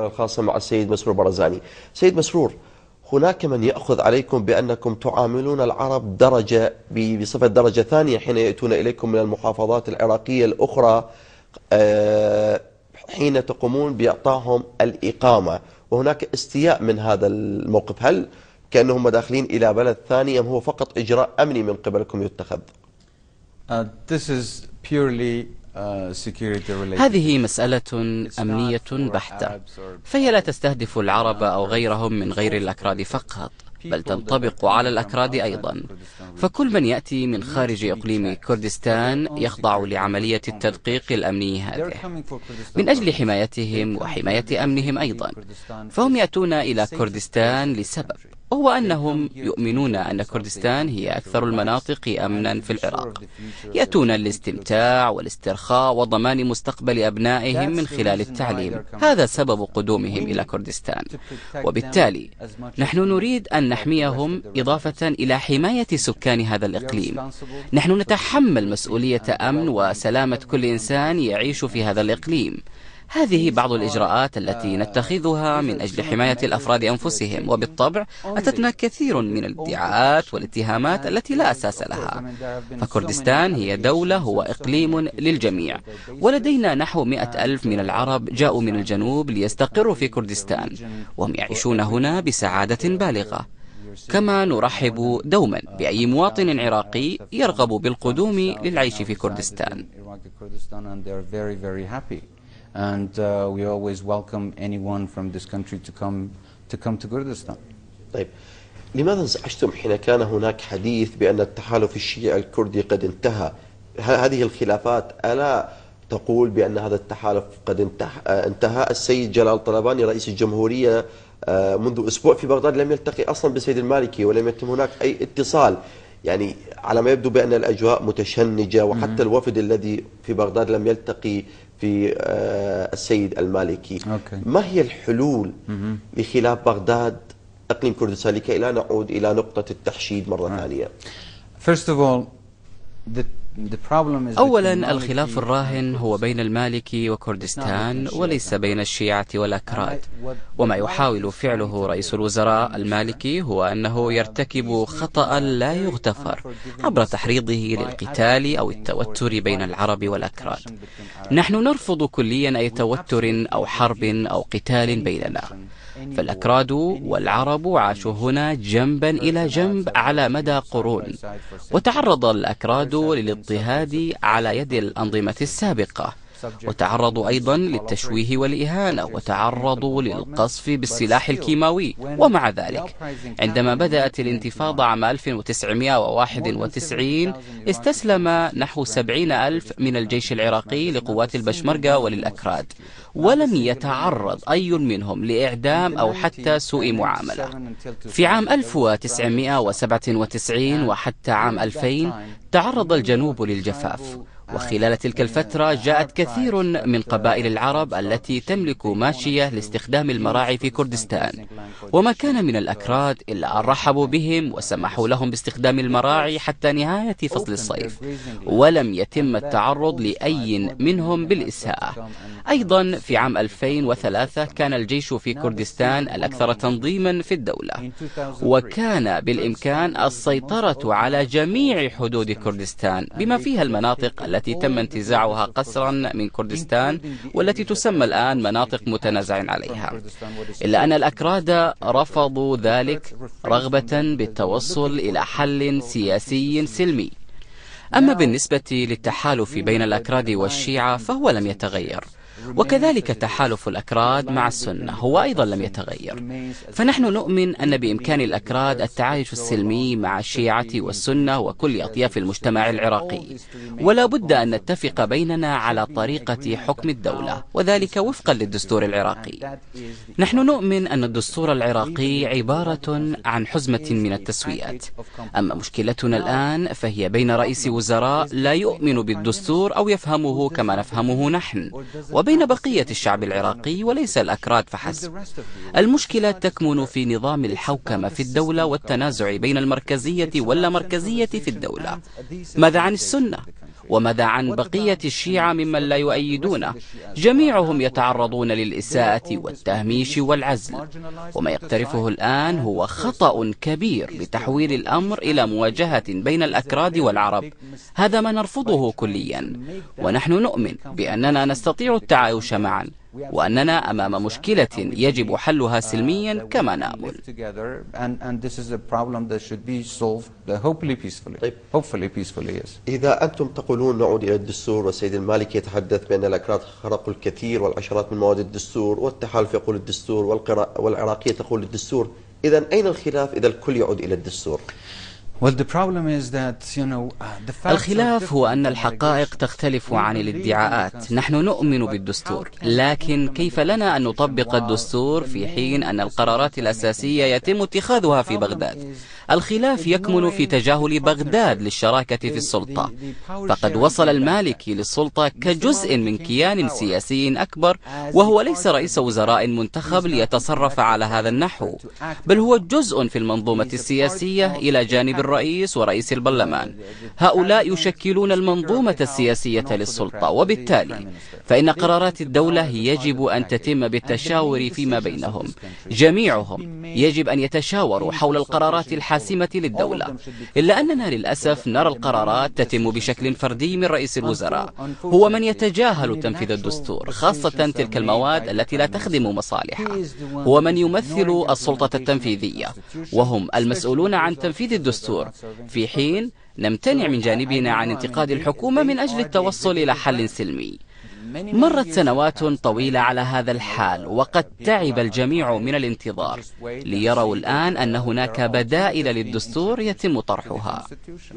الخاصة مع السيد مسرور برزاني. سيد مسرور، هناك من يأخذ عليكم بأنكم تعاملون العرب بصفة درجة ثانية حين يأتون إليكم من المحافظات العراقية الأخرى، حين تقومون بإعطائهم الإقامة، وهناك استياء من هذا الموقف. هل كأنهم داخلين إلى بلد ثاني أم هو فقط إجراء أمني من قبلكم يتخذ؟ هذه مسألة أمنية بحتة، فهي لا تستهدف العرب أو غيرهم من غير الأكراد فقط، بل تنطبق على الأكراد أيضا. فكل من يأتي من خارج إقليم كردستان يخضع لعملية التدقيق الأمني هذه من أجل حمايتهم وحماية أمنهم أيضا. فهم يأتون إلى كردستان لسبب، وهو أنهم يؤمنون أن كردستان هي أكثر المناطق أمنا في العراق. يأتون للاستمتاع والاسترخاء وضمان مستقبل أبنائهم من خلال التعليم. هذا سبب قدومهم إلى كردستان، وبالتالي نحن نريد أن نحميهم إضافة إلى حماية سكان هذا الإقليم. نحن نتحمل مسؤولية أمن وسلامة كل إنسان يعيش في هذا الإقليم. هذه بعض الإجراءات التي نتخذها من أجل حماية الأفراد أنفسهم، وبالطبع أتتنا كثير من الادعاءات والاتهامات التي لا أساس لها. فكردستان هي دولة، هو إقليم للجميع، ولدينا نحو 100,000 من العرب جاءوا من الجنوب ليستقروا في كردستان، وهم يعيشون هنا بسعادة بالغة. كما نرحب دوما بأي مواطن عراقي يرغب بالقدوم للعيش في كردستان. And we always welcome anyone from this country to come to Kurdistan. طيب، لماذا انزعجتم حين كان هناك حديث بأن التحالف الشيعي الكردي قد انتهى؟ هذه الخلافات ألا تقول بأن هذا التحالف قد انتهى؟ السيد جلال طلباني رئيس الجمهورية منذ أسبوع في بغداد لم يلتقي أصلا بالسيد المالكي، ولم يتم هناك أي اتصال. يعني على ما يبدو بأن الأجواء متشنجة، وحتى الوفد الذي في بغداد لم يلتقي في السيد المالكي. ما هي الحلول لخلاف بغداد أقليم كردستان لكي لا نعود إلى نقطة التحشيد مرة ثانية؟ أولا، الخلاف الراهن هو بين المالكي وكردستان وليس بين الشيعة والأكراد. وما يحاول فعله رئيس الوزراء المالكي هو أنه يرتكب خطأ لا يغتفر عبر تحريضه للقتال أو التوتر بين العرب والأكراد. نحن نرفض كليا أي توتر أو حرب أو قتال بيننا، فالأكراد والعرب عاشوا هنا جنبا إلى جنب على مدى قرون، وتعرض الأكراد للاضطهاد على يد الأنظمة السابقة، وتعرضوا أيضا للتشويه والإهانة، وتعرضوا للقصف بالسلاح الكيماوي. ومع ذلك عندما بدأت الانتفاضة عام 1991 استسلم نحو 70,000 من الجيش العراقي لقوات البشمركة وللأكراد، ولم يتعرض أي منهم لإعدام أو حتى سوء معاملة. في عام 1997 وحتى عام 2000 تعرض الجنوب للجفاف، وخلال تلك الفترة جاءت كثير من قبائل العرب التي تملك ماشية لاستخدام المراعي في كردستان، وما كان من الأكراد إلا أن رحبوا بهم وسمحوا لهم باستخدام المراعي حتى نهاية فصل الصيف، ولم يتم التعرض لأي منهم بالإساءة. أيضا في عام 2003 كان الجيش في كردستان الأكثر تنظيما في الدولة، وكان بالإمكان السيطرة على جميع حدود كردستان بما فيها المناطق التي تم انتزاعها قسرا من كردستان والتي تسمى الآن مناطق متنازع عليها. إلا أن الأكراد رفضوا ذلك رغبة بالتوصل إلى حل سياسي سلمي. أما بالنسبة للتحالف بين الأكراد والشيعة فهو لم يتغير، وكذلك تحالف الأكراد مع السنة هو أيضا لم يتغير. فنحن نؤمن أن بإمكان الأكراد التعايش السلمي مع الشيعة والسنة وكل أطياف المجتمع العراقي، ولا بد أن نتفق بيننا على طريقة حكم الدولة، وذلك وفقا للدستور العراقي. نحن نؤمن أن الدستور العراقي عبارة عن حزمة من التسويات. أما مشكلتنا الآن فهي بين رئيس وزراء لا يؤمن بالدستور أو يفهمه كما نفهمه نحن، وبين بقية الشعب العراقي وليس الأكراد فحسب. المشكلة تكمن في نظام الحوكمة في الدولة والتنازع بين المركزية واللامركزية في الدولة. ماذا عن السنة؟ وماذا عن بقية الشيعة ممن لا يؤيدونه؟ جميعهم يتعرضون للإساءة والتهميش والعزل، وما يقترفه الآن هو خطأ كبير لتحويل الأمر إلى مواجهة بين الأكراد والعرب. هذا ما نرفضه كليا، ونحن نؤمن بأننا نستطيع التعايش معا، وأننا أمام مشكلة يجب حلها سلميا كما نأمل. إذا أنتم تقولون نعود إلى الدستور، والسيد المالكي يتحدث بأن الأكراد خرقوا الكثير والعشرات من مواد الدستور، والتحالف يقول الدستور، والعراقية تقول الدستور، إذا أين الخلاف إذا الكل يعود إلى الدستور؟ الخلاف هو أن الحقائق تختلف عن الادعاءات. نحن نؤمن بالدستور، لكن كيف لنا أن نطبق الدستور في حين أن القرارات الأساسية يتم اتخاذها في بغداد؟ الخلاف يكمن في تجاهل بغداد للشراكة في السلطة، فقد وصل المالكي للسلطة كجزء من كيان سياسي أكبر، وهو ليس رئيس وزراء منتخب ليتصرف على هذا النحو، بل هو جزء في المنظومة السياسية إلى جانب الرئيس ورئيس البرلمان. هؤلاء يشكلون المنظومة السياسية للسلطة، وبالتالي فإن قرارات الدولة يجب أن تتم بالتشاور فيما بينهم. جميعهم يجب أن يتشاوروا حول القرارات الحاسمة للدولة، إلا أننا للأسف نرى القرارات تتم بشكل فردي من رئيس الوزراء، هو من يتجاهل تنفيذ الدستور، خاصة تلك المواد التي لا تخدم مصالحه. هو من يمثل السلطة التنفيذية، وهم المسؤولون عن تنفيذ الدستور، في حين نمتنع من جانبنا عن انتقاد الحكومة من أجل التوصل إلى حل سلمي. مرت سنوات طويلة على هذا الحال، وقد تعب الجميع من الانتظار ليروا الآن أن هناك بدائل للدستور يتم طرحها.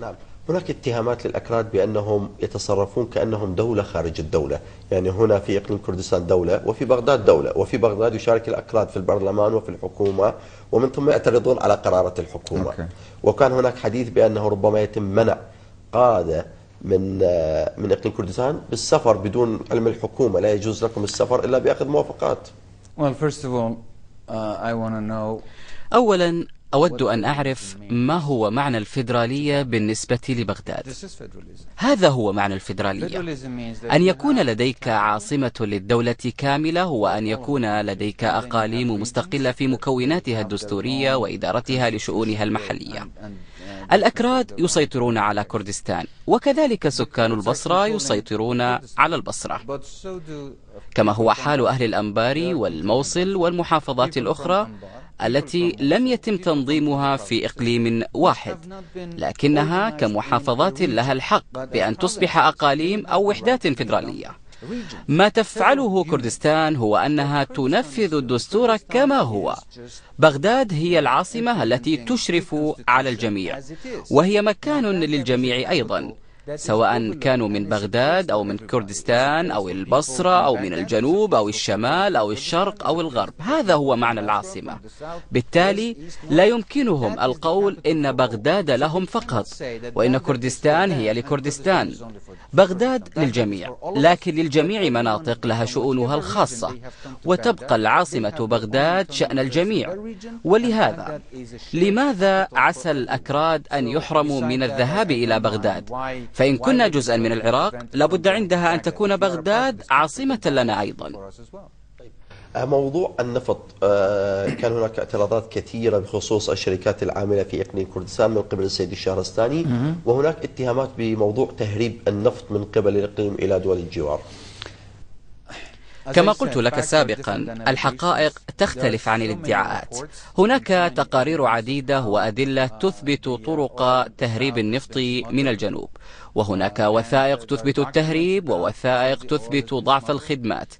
نعم، هناك اتهامات للأكراد بأنهم يتصرفون كأنهم دولة خارج الدولة، يعني هنا في إقليم كردستان دولة، وفي بغداد دولة، وفي بغداد يشارك الأكراد في البرلمان وفي الحكومة، ومن ثم يعترضون على قرارات الحكومة. وكان هناك حديث بأنه ربما يتم منع قادة من إقليم كردستان بالسفر بدون علم الحكومة، لا يجوز لكم السفر إلا بأخذ موافقات. أولا أود أن أعرف ما هو معنى الفيدرالية بالنسبة لبغداد. هذا هو معنى الفيدرالية، أن يكون لديك عاصمة للدولة كاملة، وأن يكون لديك أقاليم مستقلة في مكوناتها الدستورية وإدارتها لشؤونها المحلية. الأكراد يسيطرون على كردستان، وكذلك سكان البصرة يسيطرون على البصرة، كما هو حال أهل الأنبار والموصل والمحافظات الأخرى التي لم يتم تنظيمها في إقليم واحد، لكنها كمحافظات لها الحق بأن تصبح أقاليم أو وحدات فيدرالية. ما تفعله كردستان هو أنها تنفذ الدستور كما هو. بغداد هي العاصمة التي تشرف على الجميع، وهي مكان للجميع أيضا، سواء كانوا من بغداد أو من كردستان أو البصرة أو من الجنوب أو الشمال أو الشرق أو الغرب. هذا هو معنى العاصمة. بالتالي لا يمكنهم القول إن بغداد لهم فقط وإن كردستان هي لكردستان. بغداد للجميع، لكن للجميع مناطق لها شؤونها الخاصة، وتبقى العاصمة بغداد شأن الجميع. ولهذا لماذا عسى الأكراد أن يحرموا من الذهاب إلى بغداد؟ فإن كنا جزءا من العراق لابد عندها أن تكون بغداد عاصمة لنا أيضا. موضوع النفط، كان هناك اعتراضات كثيرة بخصوص الشركات العاملة في إقليم كردستان من قبل السيد الشهرستاني، وهناك اتهامات بموضوع تهريب النفط من قبل الإقليم إلى دول الجوار. كما قلت لك سابقا، الحقائق تختلف عن الادعاءات. هناك تقارير عديدة وأدلة تثبت طرق تهريب النفط من الجنوب، وهناك وثائق تثبت التهريب ووثائق تثبت ضعف الخدمات.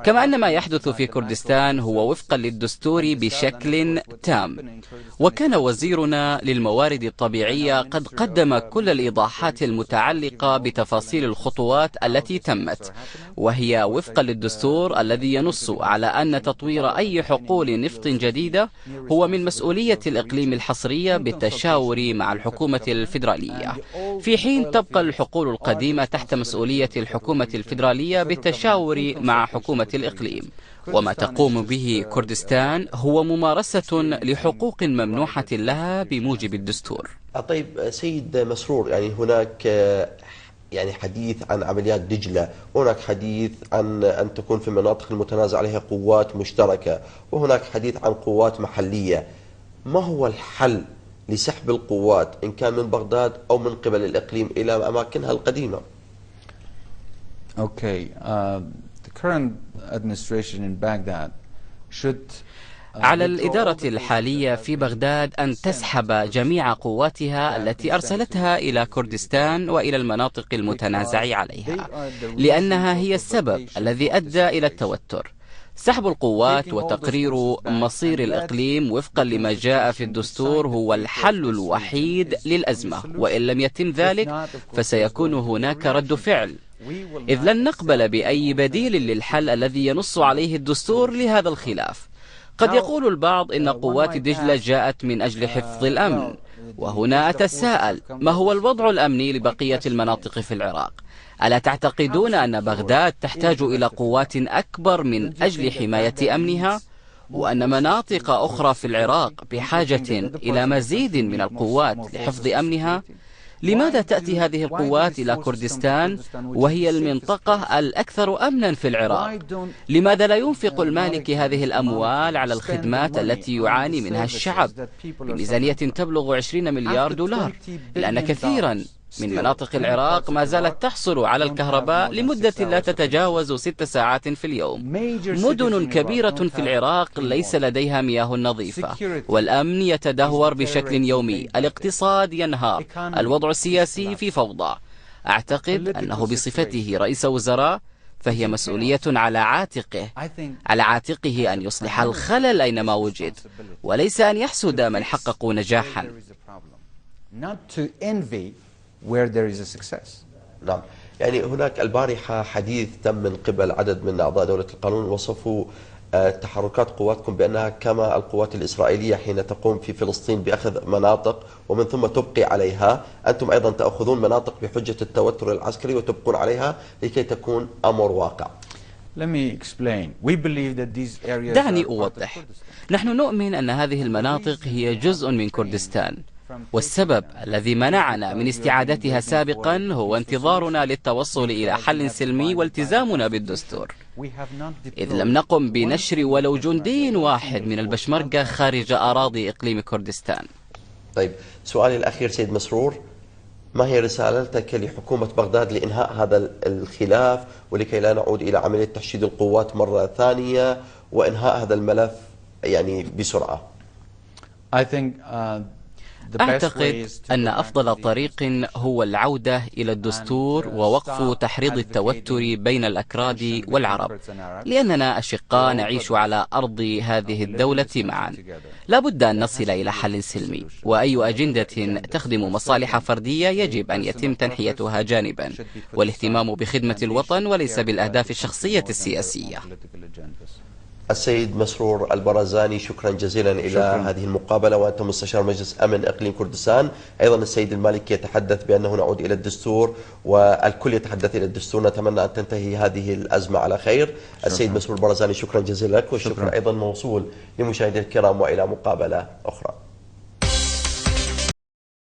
كما أن ما يحدث في كردستان هو وفقا للدستور بشكل تام. وكان وزيرنا للموارد الطبيعية قد قدم كل الإيضاحات المتعلقة بتفاصيل الخطوات التي تمت، وهي وفقا للدستور الذي ينص على أن تطوير أي حقول نفط جديدة هو من مسؤولية الإقليم الحصرية بالتشاور مع الحكومة الفيدرالية، في حين تبقى الحقول القديمة تحت مسؤولية الحكومة الفيدرالية بالتشاور مع حكومة الإقليم. وما تقوم به كردستان هو ممارسة لحقوق ممنوحة لها بموجب الدستور. طيب سيد مسرور، يعني هناك يعني حديث عن عمليات دجلة، وهناك حديث عن أن تكون في المناطق المتنازع عليها قوات مشتركة، وهناك حديث عن قوات محلية. ما هو الحل لسحب القوات إن كان من بغداد أو من قبل الإقليم إلى أماكنها القديمة؟ Okay, the current administration in Baghdad should على الإدارة الحالية في بغداد أن تسحب جميع قواتها التي أرسلتها إلى كردستان وإلى المناطق المتنازع عليها، لأنها هي السبب الذي أدى إلى التوتر. سحب القوات وتقرير مصير الإقليم وفقا لما جاء في الدستور هو الحل الوحيد للأزمة، وإن لم يتم ذلك فسيكون هناك رد فعل، إذ لن نقبل بأي بديل للحل الذي ينص عليه الدستور لهذا الخلاف. قد يقول البعض إن قوات دجلة جاءت من أجل حفظ الأمن، وهنا أتساءل: ما هو الوضع الأمني لبقية المناطق في العراق؟ ألا تعتقدون أن بغداد تحتاج إلى قوات أكبر من أجل حماية أمنها؟ وأن مناطق أخرى في العراق بحاجة إلى مزيد من القوات لحفظ أمنها؟ لماذا تأتي هذه القوات إلى كردستان وهي المنطقة الأكثر أمنا في العراق؟ لماذا لا ينفق المالك هذه الأموال على الخدمات التي يعاني منها الشعب بميزانية تبلغ 20 مليار دولار؟ لأن كثيرا من مناطق العراق ما زالت تحصل على الكهرباء لمدة لا تتجاوز 6 ساعات في اليوم. مدن كبيرة في العراق ليس لديها مياه نظيفة، والأمن يتدهور بشكل يومي، الاقتصاد ينهار، الوضع السياسي في فوضى. أعتقد أنه بصفته رئيس وزراء فهي مسؤولية على عاتقه أن يصلح الخلل أينما وجد، وليس أن يحسد من حققوا نجاحا. where there is a success. نعم، يعني هناك البارحة حديث تم من قبل عدد من أعضاء دولة القانون، وصفوا تحركات قواتكم بأنها كما القوات الإسرائيلية حين تقوم في فلسطين بأخذ مناطق ومن ثم تبقي عليها، أنتم أيضا تأخذون مناطق بحجة التوتر العسكري وتبقون عليها لكي تكون أمر واقع. دعني أوضح. نحن نؤمن أن هذه المناطق هي جزء من كردستان، والسبب الذي منعنا من استعادتها سابقا هو انتظارنا للتوصل إلى حل سلمي والتزامنا بالدستور، إذ لم نقم بنشر ولو جندي واحد من البشمركة خارج أراضي إقليم كردستان. طيب، سؤالي الأخير سيد مسرور، ما هي رسالتك لحكومة بغداد لإنهاء هذا الخلاف ولكي لا نعود إلى عملية تحشيد القوات مرة ثانية وإنهاء هذا الملف يعني بسرعة؟ أعتقد أن أفضل طريق هو العودة إلى الدستور ووقف تحريض التوتر بين الأكراد والعرب، لأننا أشقاء نعيش على أرض هذه الدولة معا. لا بد أن نصل إلى حل سلمي، وأي أجندة تخدم مصالح فردية يجب أن يتم تنحيتها جانبا، والاهتمام بخدمة الوطن وليس بالأهداف الشخصية السياسية. السيد مسرور البرزاني، شكرا جزيلا إلى هذه المقابلة، وأنت مستشار مجلس أمن إقليم كردستان. أيضا السيد المالكي يتحدث بأنه نعود إلى الدستور، والكل يتحدث إلى الدستور. نتمنى أن تنتهي هذه الأزمة على خير. السيد مسرور البرزاني، شكرا جزيلا لك، والشكر أيضا موصول لمشاهدينا الكرام، وإلى مقابلة أخرى.